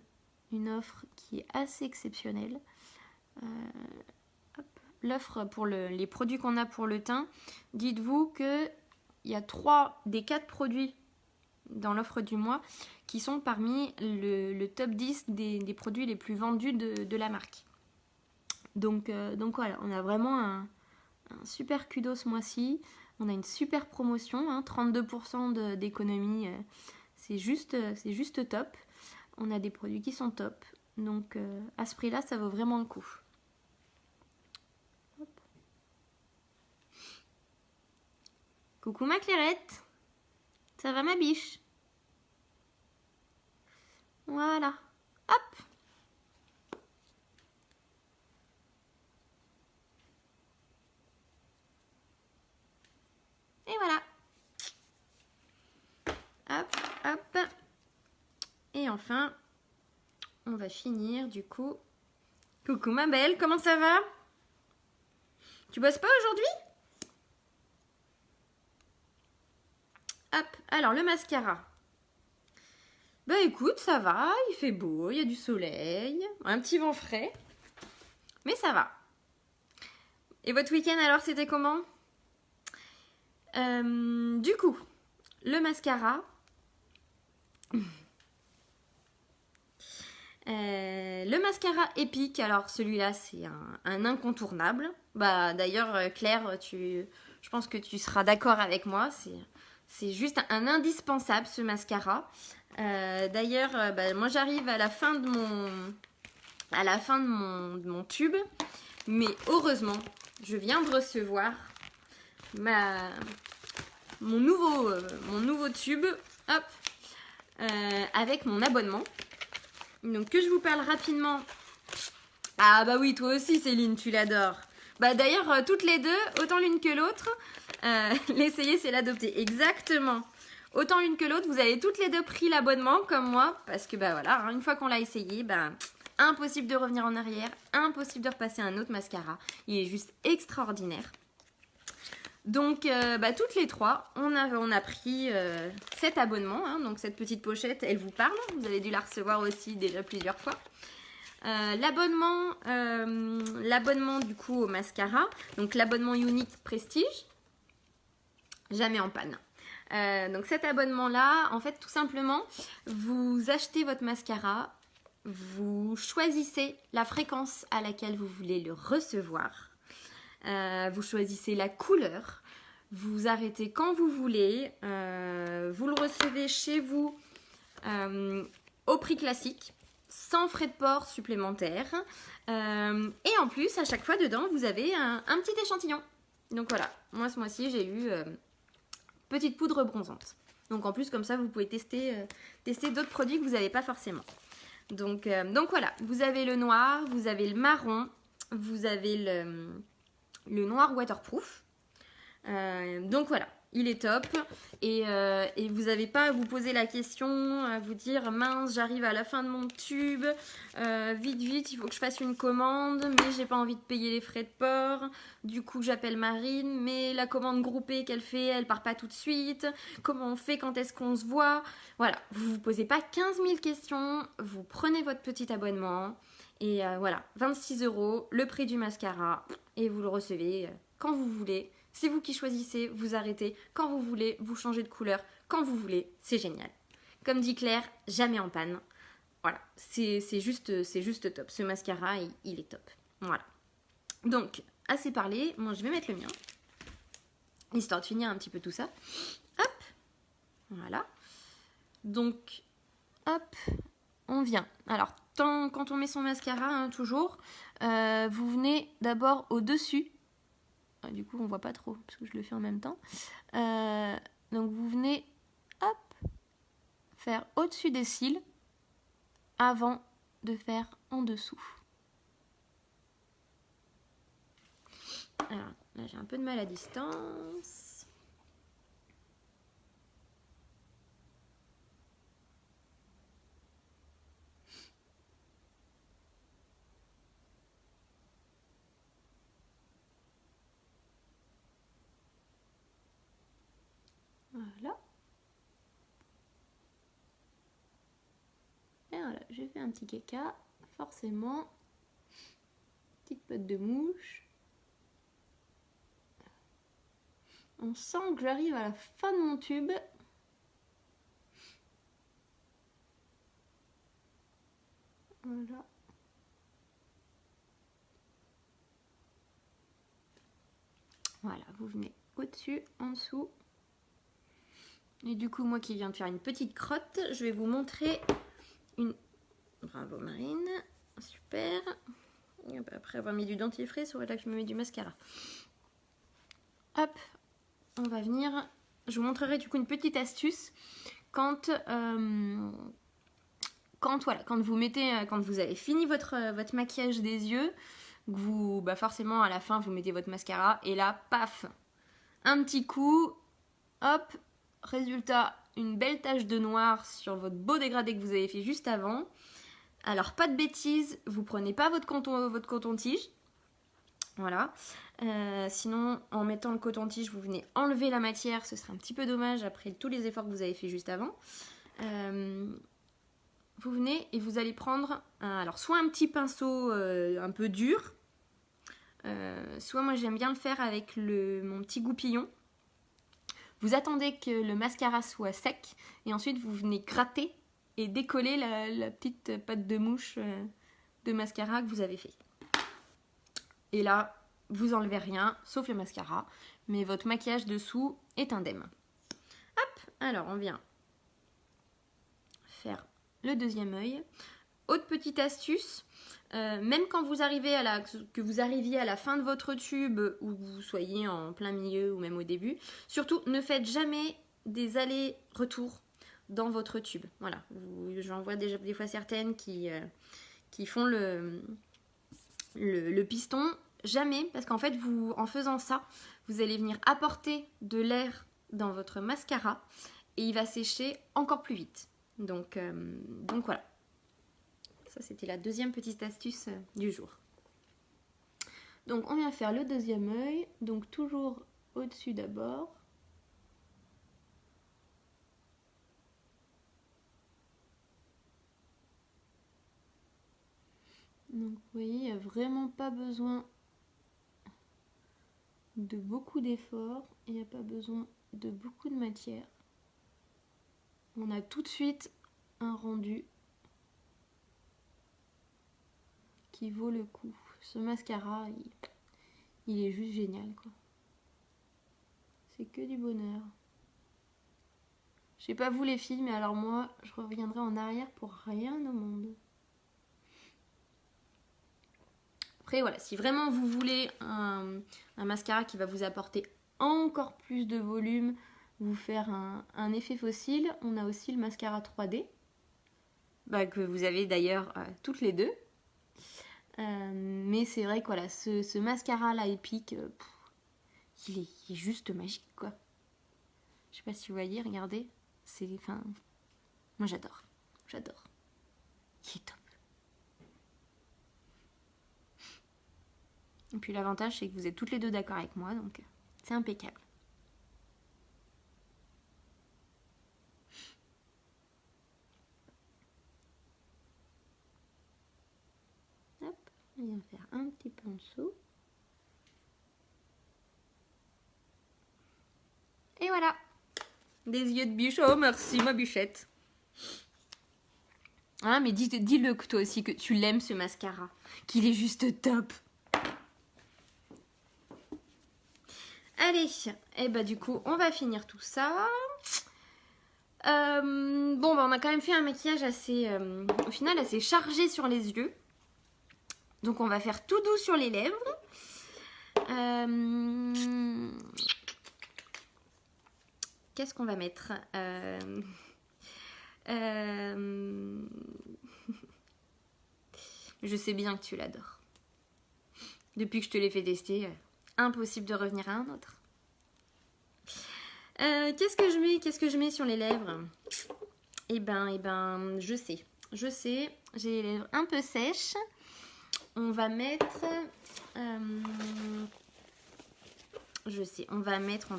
[SPEAKER 1] une offre qui est assez exceptionnelle. L'offre pour les produits qu'on a pour le teint, dites-vous qu'il y a 3 des 4 produits dans l'offre du mois qui sont parmi le top 10 des produits les plus vendus de la marque. Donc voilà, on a vraiment un super kudos ce mois-ci. On a une super promotion, 32% d'économie, c'est juste top. On a des produits qui sont top. Donc à ce prix-là, ça vaut vraiment le coup. Hop. Coucou ma Clairette, ça va ma biche? Voilà, hop. Et voilà. Hop, hop. Et enfin, on va finir du coup Coucou ma belle, comment ça va? Tu bosses pas aujourd'hui? Hop, alors le mascara. Bah écoute, ça va, il fait beau, il y a du soleil, un petit vent frais, mais ça va. Et votre week-end alors, c'était comment? Du coup, le mascara. Le mascara épique, alors celui-là c'est un incontournable. Bah d'ailleurs Claire, je pense que tu seras d'accord avec moi, c'est juste un indispensable ce mascara. D'ailleurs, bah, moi j'arrive à la fin de mon tube, mais heureusement, je viens de recevoir mon nouveau tube, hop, avec mon abonnement. Donc que je vous parle rapidement. Ah bah oui, toi aussi Céline, tu l'adores. Bah d'ailleurs, toutes les deux, autant l'une que l'autre, l'essayer c'est l'adopter. Exactement. Autant l'une que l'autre, vous avez toutes les deux pris l'abonnement comme moi, parce que bah voilà, une fois qu'on l'a essayé, bah impossible de revenir en arrière, impossible de repasser un autre mascara. Il est juste extraordinaire. Donc bah, toutes les trois, on a pris cet abonnement, hein, donc cette petite pochette, elle vous parle, vous avez dû la recevoir aussi déjà plusieurs fois. L'abonnement du coup au mascara, donc l'abonnement unique Prestige, jamais en panne. Donc cet abonnement là, en fait tout simplement, vous achetez votre mascara, vous choisissez la fréquence à laquelle vous voulez le recevoir, vous choisissez la couleur, vous arrêtez quand vous voulez, vous le recevez chez vous au prix classique, sans frais de port supplémentaires. Et en plus, à chaque fois dedans, vous avez un petit échantillon. Donc voilà, moi ce mois-ci, j'ai eu petite poudre bronzante. Donc en plus, comme ça, vous pouvez tester d'autres produits que vous n'avez pas forcément. Donc voilà, vous avez le noir, vous avez le marron, vous avez le noir waterproof. Donc voilà, il est top et vous n'avez pas à vous poser la question, à vous dire mince, j'arrive à la fin de mon tube, vite, il faut que je fasse une commande, mais j'ai pas envie de payer les frais de port, du coup j'appelle Marine, mais la commande groupée qu'elle fait, elle part pas tout de suite, comment on fait, quand est-ce qu'on se voit? Voilà, vous vous posez pas 15 000 questions, vous prenez votre petit abonnement et voilà, 26 €, le prix du mascara et vous le recevez quand vous voulez. C'est vous qui choisissez, vous arrêtez quand vous voulez, vous changez de couleur quand vous voulez, c'est génial. Comme dit Claire, jamais en panne. Voilà, c'est juste top. Ce mascara, il est top. Voilà. Donc, assez parlé, moi je vais mettre le mien, histoire de finir un petit peu tout ça. Hop, voilà. Donc, hop, on vient. Alors, quand on met son mascara, hein, toujours, vous venez d'abord au-dessus. Du coup, on voit pas trop parce que je le fais en même temps. Donc, vous venez, hop, faire au-dessus des cils avant de faire en dessous. Alors, là, j'ai un peu de mal à distance. Voilà. Et voilà, j'ai fait un petit caca, forcément. Petite patte de mouche. On sent que j'arrive à la fin de mon tube. Voilà. Voilà, vous venez au-dessus, en dessous. Et du coup, moi qui viens de faire une petite crotte, je vais vous montrer une... Bravo Marine, super. Et après avoir mis du dentifrice, c'est là que je me mets du mascara. Hop, on va venir... Je vous montrerai du coup une petite astuce quand vous avez fini votre maquillage des yeux, que vous, bah forcément à la fin vous mettez votre mascara et là, paf, un petit coup, hop, résultat, une belle tache de noir sur votre beau dégradé que vous avez fait juste avant. Alors, pas de bêtises, vous prenez pas votre coton-tige. Voilà. Sinon, en mettant le coton-tige, vous venez enlever la matière. Ce serait un petit peu dommage après tous les efforts que vous avez fait juste avant. Vous venez et vous allez prendre alors soit un petit pinceau un peu dur, soit moi j'aime bien le faire avec mon petit goupillon. Vous attendez que le mascara soit sec et ensuite vous venez gratter et décoller la petite pâte de mouche de mascara que vous avez fait. Et là, vous enlevez rien, sauf le mascara, mais votre maquillage dessous est indemne. Hop, alors on vient faire le deuxième œil. Autre petite astuce, même quand vous arrivez que vous arriviez à la fin de votre tube ou que vous soyez en plein milieu ou même au début, surtout ne faites jamais des allers-retours dans votre tube. Voilà, j'en vois déjà des fois certaines qui font le piston. Jamais, parce qu'en fait, en faisant ça, vous allez venir apporter de l'air dans votre mascara et il va sécher encore plus vite. Donc voilà. Ça, c'était la deuxième petite astuce du jour. Donc, on vient faire le deuxième œil. Donc, toujours au-dessus d'abord. Donc, vous voyez, il n'y a vraiment pas besoin de beaucoup d'efforts. Il n'y a pas besoin de beaucoup de matière. On a tout de suite un rendu qui vaut le coup. Ce mascara, il est juste génial, quoi. C'est que du bonheur. Je sais pas vous les filles, mais alors moi, je reviendrai en arrière pour rien au monde. Après, voilà, si vraiment vous voulez un mascara qui va vous apporter encore plus de volume, vous faire un effet fossile, on a aussi le mascara 3D, que vous avez d'ailleurs toutes les deux. Mais c'est vrai que voilà, ce mascara-là épique, il est juste magique, quoi. Je sais pas si vous voyez, regardez. Moi j'adore. J'adore. Il est top. Et puis l'avantage, c'est que vous êtes toutes les deux d'accord avec moi, donc c'est impeccable. Hop, on vient faire un petit peu en dessous. Et voilà. Des yeux de biche. Oh, merci ma bichette. Ah, mais dis-le que toi aussi que tu l'aimes ce mascara. Qu'il est juste top. Allez, et bah du coup, on va finir tout ça. Bon, on a quand même fait un maquillage assez, au final, assez chargé sur les yeux. Donc, on va faire tout doux sur les lèvres. Qu'est-ce qu'on va mettre Je sais bien que tu l'adores. Depuis que je te l'ai fait tester, impossible de revenir à un autre. Qu'est-ce que je mets sur les lèvres? Eh ben, je sais. J'ai les lèvres un peu sèches. On va mettre... je sais, on va mettre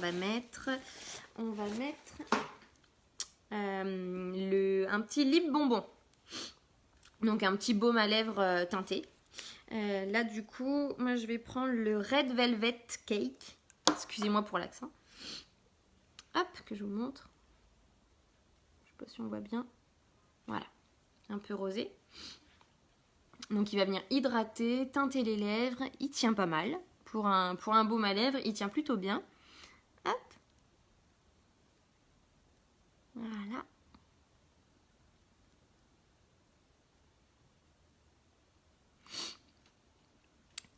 [SPEAKER 1] un petit lip bonbon. Donc un petit baume à lèvres teinté. Là du coup, moi je vais prendre le Red Velvet Cake. Excusez-moi pour l'accent. Hop, que je vous montre. Je sais pas si on voit bien. Voilà, un peu rosé. Donc il va venir hydrater, teinter les lèvres. Il tient pas mal. Pour un baume à lèvres, il tient plutôt bien. Hop. Voilà.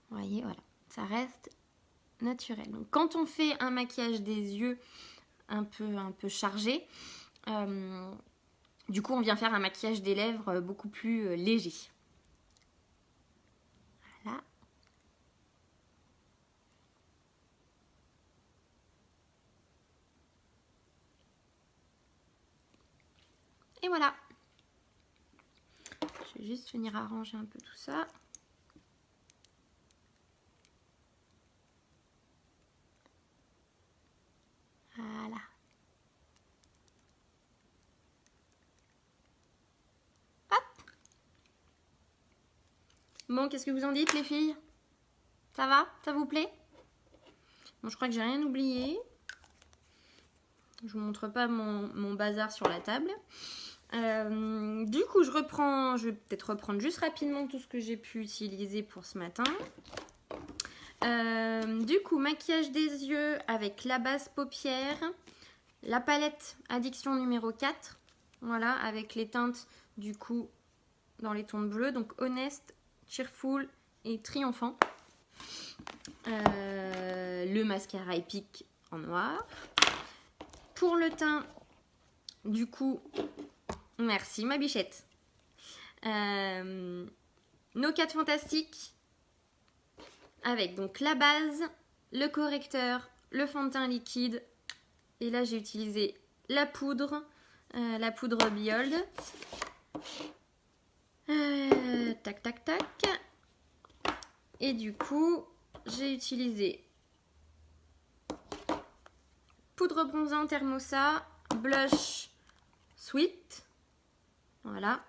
[SPEAKER 1] Vous voyez, voilà. Ça reste naturel. Donc quand on fait un maquillage des yeux un peu chargé, du coup on vient faire un maquillage des lèvres beaucoup plus léger. Voilà. Et voilà. Je vais juste venir arranger un peu tout ça. Voilà. Hop. Bon, qu'est-ce que vous en dites les filles? Ça va? Ça vous plaît? Bon, je crois que j'ai rien oublié. Je vous montre pas mon bazar sur la table. Du coup, je vais peut-être reprendre juste rapidement tout ce que j'ai pu utiliser pour ce matin. Du coup, maquillage des yeux avec la base paupières, la palette Addiction numéro 4. Voilà, avec les teintes du coup dans les tons de bleu. Donc Honest, Cheerful et Triomphant. Le mascara épique en noir. Pour le teint, du coup, merci ma bichette. No 4 Fantastique avec donc la base, le correcteur, le fond de teint liquide. Et là, j'ai utilisé la poudre Biold. Tac, tac, tac. Et du coup, j'ai utilisé poudre bronzante Hermosa, blush Sweet. Voilà.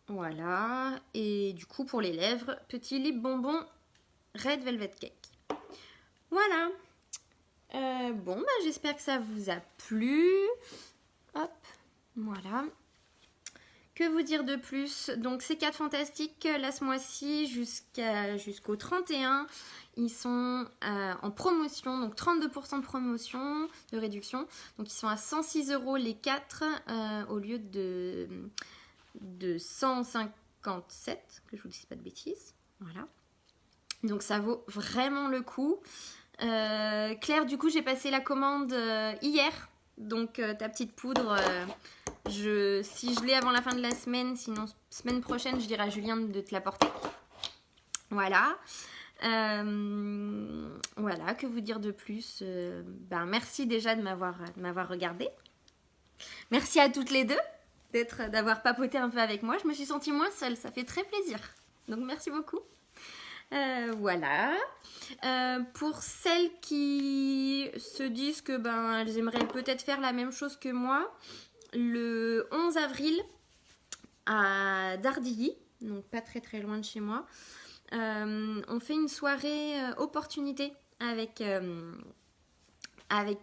[SPEAKER 1] Voilà. Et du coup, pour les lèvres, petit lip bonbon Red Velvet Cake. Voilà. Bon, bah, j'espère que ça vous a plu. Hop. Voilà. Que vous dire de plus? Donc ces 4 fantastiques, là ce mois-ci jusqu'au 31, ils sont en promotion, donc 32% de promotion, de réduction. Donc ils sont à 106 € les 4 au lieu de 157, que je vous dise pas de bêtises. Voilà. Donc ça vaut vraiment le coup. Claire, du coup j'ai passé la commande hier. Donc ta petite poudre, si je l'ai avant la fin de la semaine, sinon semaine prochaine, je dirai à Julien de te l'apporter. Voilà. Voilà, que vous dire de plus? Merci déjà de m'avoir regardé. Merci à toutes les deux d'avoir papoté un peu avec moi. Je me suis sentie moins seule, ça fait très plaisir. Donc merci beaucoup. Voilà. Pour celles qui se disent que elles aimeraient peut-être faire la même chose que moi, le 11 avril à Dardilly, donc pas très très loin de chez moi, on fait une soirée opportunité avec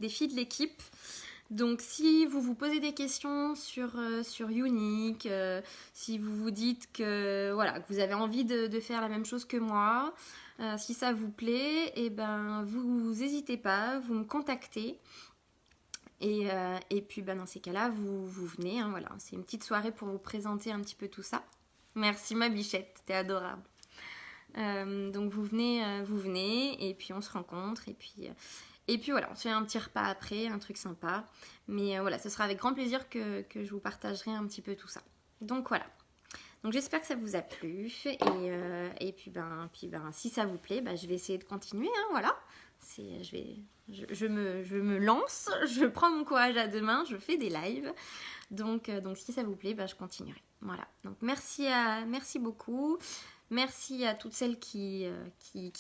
[SPEAKER 1] des filles de l'équipe. Donc si vous vous posez des questions sur Younique, si vous vous dites que, voilà, que vous avez envie de faire la même chose que moi, si ça vous plaît, et vous n'hésitez pas, vous me contactez. Et puis dans ces cas-là, vous venez, hein, voilà, c'est une petite soirée pour vous présenter un petit peu tout ça. Merci ma bichette, t'es adorable. Donc vous venez, et puis on se rencontre, et puis voilà, on se fait un petit repas après, un truc sympa. Mais voilà, ce sera avec grand plaisir que je vous partagerai un petit peu tout ça. Donc voilà. Donc j'espère que ça vous a plu. Et puis si ça vous plaît, je vais essayer de continuer. Hein, voilà. Je me lance, je prends mon courage à deux mains, je fais des lives. Donc si ça vous plaît, je continuerai. Voilà. Donc merci beaucoup. Merci à toutes celles qui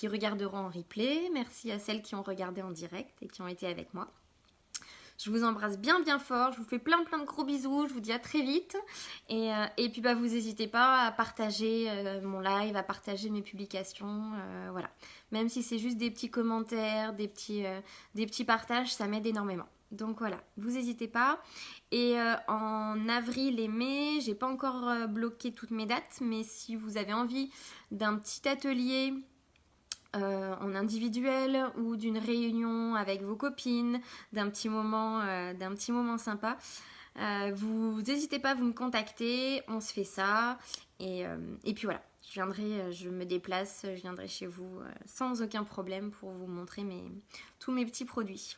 [SPEAKER 1] regarderont en replay. Merci à celles qui ont regardé en direct et qui ont été avec moi. Je vous embrasse bien bien fort. Je vous fais plein de gros bisous. Je vous dis à très vite. Et puis vous n'hésitez pas à partager mon live, à partager mes publications. Voilà. Même si c'est juste des petits commentaires, des petits partages, ça m'aide énormément. Donc voilà, vous n'hésitez pas. Et en avril et mai, j'ai pas encore bloqué toutes mes dates, mais si vous avez envie d'un petit atelier en individuel ou d'une réunion avec vos copines, d'un petit moment sympa, vous n'hésitez pas à vous me contacter, on se fait ça. Et puis voilà, je me déplace, je viendrai chez vous sans aucun problème pour vous montrer tous mes petits produits.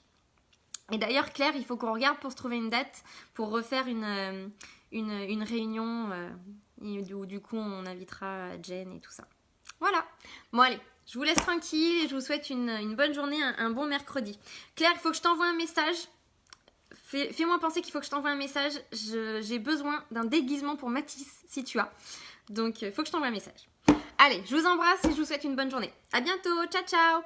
[SPEAKER 1] Et d'ailleurs, Claire, il faut qu'on regarde pour se trouver une date pour refaire une réunion où du coup on invitera Jen et tout ça. Voilà. Bon allez, je vous laisse tranquille et je vous souhaite une bonne journée, un bon mercredi. Claire, il faut que je t'envoie un message. Fais-moi penser qu'il faut que je t'envoie un message. J'ai besoin d'un déguisement pour Mathis, si tu as. Donc, il faut que je t'envoie un message. Allez, je vous embrasse et je vous souhaite une bonne journée. À bientôt, ciao ciao.